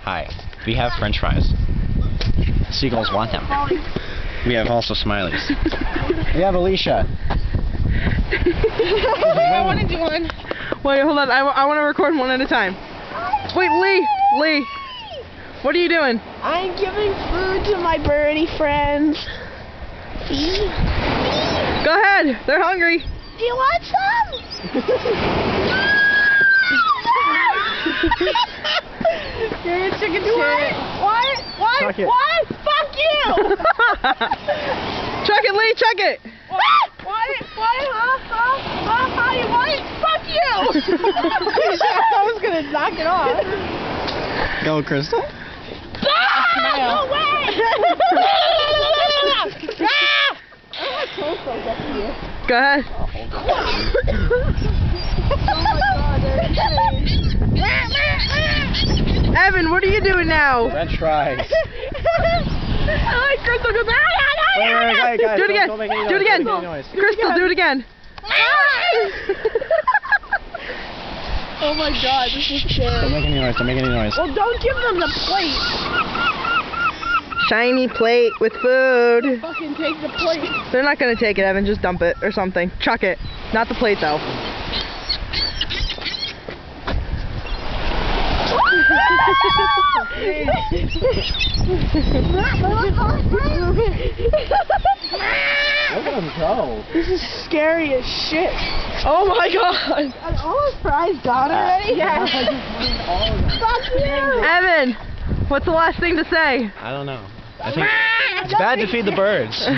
Hi. We have French fries. Seagulls want them. We have also Smileys. We have Alicia. I want to do one. Wait, hold on. I want to record one at a time. Wait, Lee. What are you doing? I'm giving food to my birdie friends. Go ahead. They're hungry. Do you want some? You're a chicken shit. What? Chuck it. What? Fuck you! Chuck it, Lee. Chuck it. What? Huh? You want it? Fuck you! I was gonna knock it off. Go, Crystal. No way! Go ahead. Evan, what are you doing now? French fries. I like Crystal goes, Wait, guys, Do it again. don't make any Do it noise, again. don't make any noise. Crystal, do it again. Oh my god, this is scary. Don't make any noise, don't make any noise. Well, don't give them the plate. Shiny plate with food. Fucking take the plate. They're not gonna take it, Evan. Just dump it or something. Chuck it. Not the plate, though. Look at them go. This is scary as shit. Oh my god. Are all the fries gone already? Yeah. Fuck you. Evan, what's the last thing to say? I don't know. I think it's bad to feed the birds.